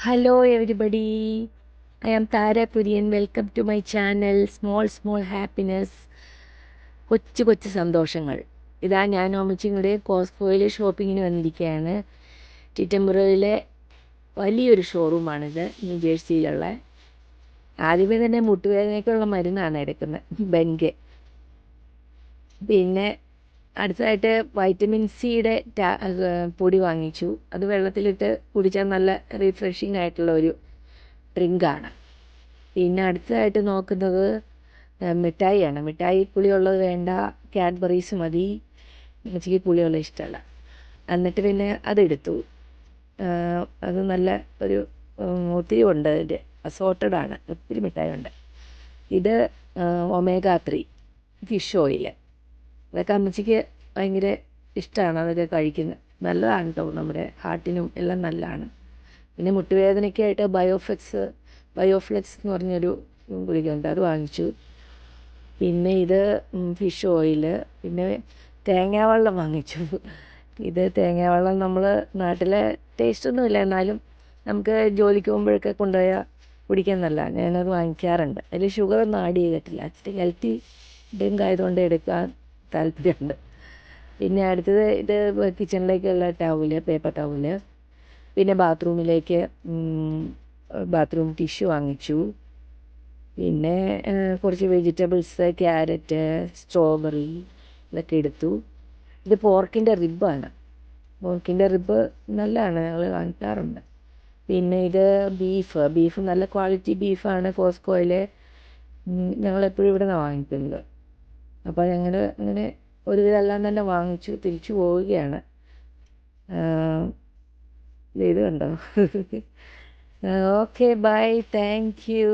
Hello everybody, I am Tara Kurian. Welcome to my channel Small Happiness. കൊച്ചു കൊച്ചു സന്തോഷങ്ങൾ. ഇതാ ഞാൻ ഓമച്ചിങ്ങളുടെ കോസ്കോയിൽ ഷോപ്പിങ്ങിന് വന്നിരിക്കുകയാണ്. ടിറ്റമ്പുറയിലെ വലിയൊരു ഷോറൂമാണിത്, ന്യൂജേഴ്സിയിലുള്ള. ആദ്യമേ തന്നെ മുട്ടുവേദനയ്ക്കുള്ള മരുന്നാണ് എടുക്കുന്നത്, ബെൻഗെ. പിന്നെ അടുത്തതായിട്ട് വൈറ്റമിൻ സിയുടെ പൊടി വാങ്ങിച്ചു. അത് വെള്ളത്തിലിട്ട് കുടിച്ചാൽ നല്ല റിഫ്രഷിംഗ് ആയിട്ടുള്ള ഒരു ഡ്രിങ്കാണ്. പിന്നെ അടുത്തതായിട്ട് നോക്കുന്നത് മിഠായിയാണ്. മിഠായി പുളിയുള്ളത് വേണ്ട, കാഡ്ബറീസ് മതി. ഉച്ചയ്ക്ക് പുളിയുള്ള ഇഷ്ടമല്ല. എന്നിട്ട് പിന്നെ അതെടുത്തു. അത് നല്ല ഒരു ഒത്തിരി ഉണ്ട്, അതിൻ്റെ അസോർട്ടഡാണ്, ഒത്തിരി മിഠായി ഉണ്ട്. ഇത് ഒമേഗ 3 ഫിഷ് ഓയിൽ. അതൊക്കെ അമ്മച്ചിക്ക് ഭയങ്കര ഇഷ്ടമാണ്, അതൊക്കെ കഴിക്കുന്നത്. നല്ലതാണ് കേട്ടോ, നമ്മുടെ ഹാർട്ടിനും എല്ലാം നല്ലതാണ്. പിന്നെ മുട്ടുവേദനയ്ക്കായിട്ട് ബയോഫ്ലെക്സ് എന്ന് പറഞ്ഞൊരു ഗുളികയുണ്ട്, അത് വാങ്ങിച്ചു. പിന്നെ ഇത് ഫിഷ് ഓയിൽ. പിന്നെ തേങ്ങാവെള്ളം വാങ്ങിച്ചു. ഇത് തേങ്ങാവെള്ളം നമ്മൾ നാട്ടിലെ ടേസ്റ്റൊന്നുമില്ല, എന്നാലും നമുക്ക് ജോലിക്ക് പോകുമ്പോഴൊക്കെ കൊണ്ടുപോയാൽ കുടിക്കാൻ നല്ലതാണ്. ഞാനത് വാങ്ങിക്കാറുണ്ട്. അതിൽ ഷുഗറൊന്നും ആഡ് ചെയ്തിട്ടില്ല. ഇച്ചിരി ഹെൽത്തി ഡ്രിങ്ക് ആയതുകൊണ്ട് എടുക്കാൻ താല്പര്യമുണ്ട്. പിന്നെ അടുത്തത് ഇത് കിച്ചണിലേക്കുള്ള ടവല്, പേപ്പർ ടവല്. പിന്നെ ബാത്റൂമിലേക്ക് ബാത്റൂം ടിഷ്യൂ വാങ്ങിച്ചു. പിന്നെ കുറച്ച് വെജിറ്റബിൾസ്, ക്യാരറ്റ്, സ്ട്രോബെറി ഇതൊക്കെ എടുത്തു. ഇത് പോർക്കിൻ്റെ റിബ്ബാണ്. പോർക്കിൻ്റെ റിബ്ബ് നല്ലതാണ്, ഞങ്ങൾ വാങ്ങിക്കാറുണ്ട്. പിന്നെ ഇത് ബീഫ് നല്ല ക്വാളിറ്റി ബീഫാണ്. കോസ്കോയിലെ ഞങ്ങളെപ്പോഴും ഇവിടെ നിന്നാണ് വാങ്ങിക്കുന്നത്. അപ്പോൾ ഞങ്ങൾ അങ്ങനെ ഒരുവിധമെല്ലാം തന്നെ വാങ്ങിച്ചു തിരിച്ചു പോവുകയാണ്. ഇത് കണ്ടോ? Okay, bye, thank U.